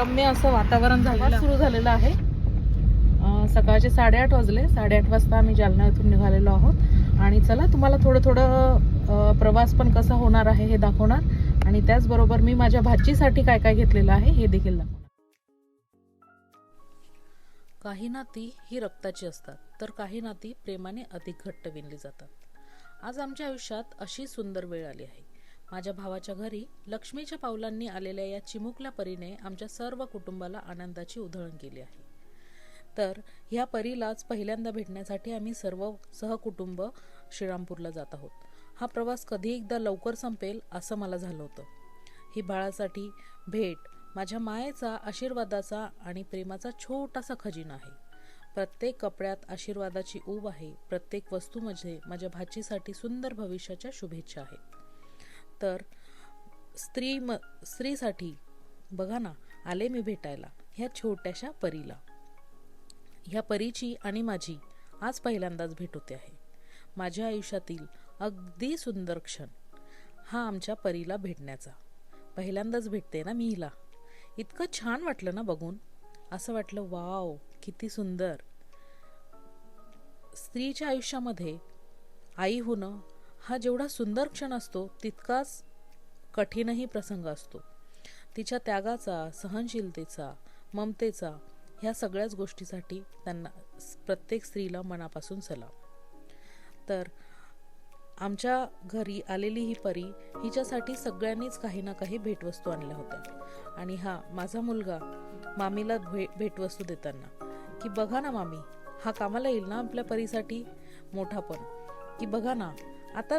रम्य असं वातावरण सुरू झालेलं आहे। सकाळचे 8:30 वाजले। 8:30 वाजता आम्ही जालना येथून निघालेलो आहोत आणि चला तुम्हाला थोडं प्रवास पण कसा होणार आहे हे दाखवणार आणि त्याचबरोबर मी माझ्या भाचीसाठी काय काय घेतलेलं आहे हे देखील दाखवणार। काही नाती ही रक्ताची असतात तर काही नाती प्रेमाने अधिक घट्ट विणली जातात। आज आमच्या आयुष्यात अशी सुंदर वेळ आली आहे। माझ्या भावाच्या घरी लक्ष्मीच्या पावलांनी आलेल्या या चिमुकल्या परीने आमच्या सर्व कुटुंबाला आनंदाची उधळण केली आहे। तर ह्या परीलाच पहिल्यांदा भेटण्यासाठी आम्ही सर्व सहकुटुंब श्रीरामपूरला जात आहोत। हा प्रवास कधी एकदा लवकर संपेल असं मला झालं होतं। ही बाळासाठी भेट माझ्या मायेचा, आशीर्वादाचा आणि प्रेमाचा छोटासा खजिना आहे। प्रत्येक कपड्यात आशीर्वादाची ऊब आहे। प्रत्येक वस्तूमध्ये माझ्या भाचीसाठी सुंदर भविष्याच्या शुभेच्छा आहेत। तर स्त्रीसाठी बघा ना, आले मी भेटायला ह्या छोट्याशा परीला। ह्या परीची आणि माझी आज पहिल्यांदाच भेट होते आहे। माझ्या आयुष्यातील अगदी सुंदर क्षण हा आमच्या परीला भेटण्याचा। पहिल्यांदाच भेटते ना मी हिला। इतकं छान वाटलं ना बघून, असं वाटलं वाव किती सुंदर। स्त्रीच्या आयुष्यामध्ये आई होणं हा जेवढा सुंदर क्षण असतो तितकाच कठीणही प्रसंग असतो। तिच्या त्यागाचा, सहनशीलतेचा, ममतेचा ह्या सगळ्याच गोष्टीसाठी त्यांना प्रत्येक स्त्रीला मनापासून सलाम। तर आमच्या घरी आलेली ही परी हिच्यासाठी सगळ्यांनीच काही ना काही भेटवस्तू आणल्या होत्या आणि हा माझा मुलगा मामीला भेटवस्तू देताना की बघा ना मामी, हा कामाला येईल ना आपल्या परीसाठी मोठा पण, की बघा ना आता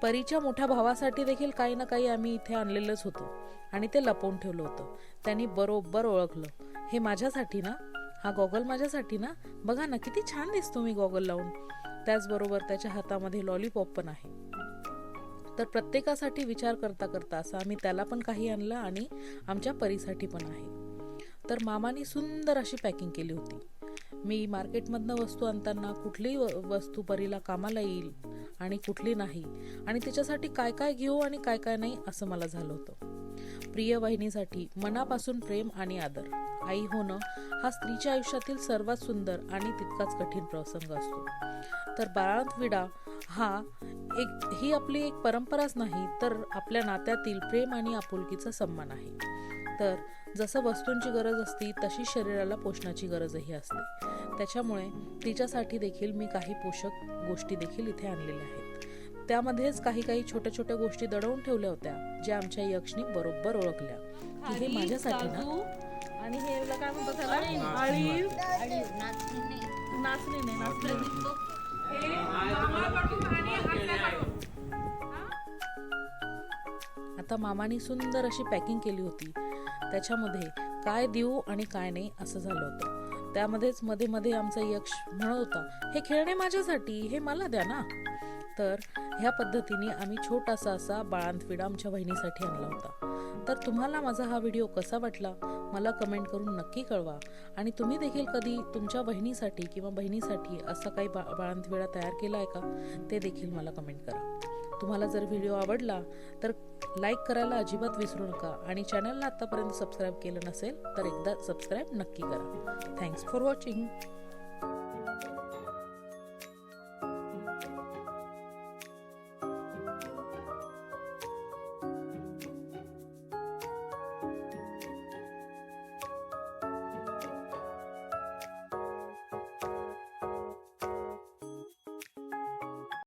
परीच्या मोठ्या भावासाठी देखील काही ना काही आम्ही इथे आणलेलंच होतं आणि ते लपवून ठेवलं होतं। त्यांनी बरोबर ओळखलं, हे माझ्यासाठी ना, हा गॉगल माझ्यासाठी ना, बघा ना किती छान दिसतो मी गॉगल लावून। त्याचबरोबर त्याच्या हातामध्ये लॉलीपॉप पण आहे। तर प्रत्येकासाठी विचार करता करता असं आम्ही त्याला पण काही आणलं आणि आमच्या परीसाठी पण आहे। तर मामाने सुंदर अशी पॅकिंग केली होती। मी मार्केटमधनं वस्तू आणताना कुठलीही वस्तू परीला कामाला येईल आणि कुठली नाही आणि तिच्यासाठी काय काय घेऊ आणि काय काय नाही असं मला झालं होतं। प्रिय बहिणीसाठी मनापासून प्रेम आणि आदर। आई होणं हा स्त्रीच्या आयुष्यातील सर्वात सुंदर आणि तितकाच कठीण प्रसंग असतो। तर बाळंतविडा ही आपली एक परंपराच नाही तर आपल्या नात्यातील प्रेम आणि आपुलकीचा सन्मान आहे। तर जसं वस्तूंची गरज असते तशी शरीराला पोषणाची गरजही असते। त्याच्यामुळे तिच्यासाठी देखील मी काही पोषक गोष्टी देखील इथे आणलेल्या आहेत। त्यामध्येच काही काही छोट्या छोट्या गोष्टी दडवून ठेवल्या होत्या ज्या आमच्या यक्षनी बरोबर ओळखल्या की हे माझ्यासाठी ना, आणि हे काय म्हणतात त्याला, नाचणी आता मामाने सुंदर अशी पॅकिंग केली होती। त्याच्यामध्ये काय देऊ आणि काय नाही असं झालं होतं। त्यामध्येच मध्ये मध्ये आमचा यक्ष म्हणत होता, हे खेळणे माझ्यासाठी, हे मला द्या ना। तर ह्या पद्धतीने आम्ही छोटासा असा बाळंतविडा आमच्या बहिणीसाठी आणला होता। तर तुम्हाला माझा हा व्हिडिओ कसा वाटला मला कमेंट करून नक्की कळवा आणि तुम्ही देखील कधी तुमच्या बहिणीसाठी किंवा बहिणीसाठी असा काही बाळंतविडा तयार केला आहे का ते देखील मला कमेंट करा। तुम्हाला जर व्हिडिओ आवडला तर लाईक करायला अजिबात विसरू नका आणि चॅनलला आतापर्यंत सबस्क्राईब केलं नसेल तर एकदा सबस्क्राईब नक्की करा। Thanks for watching.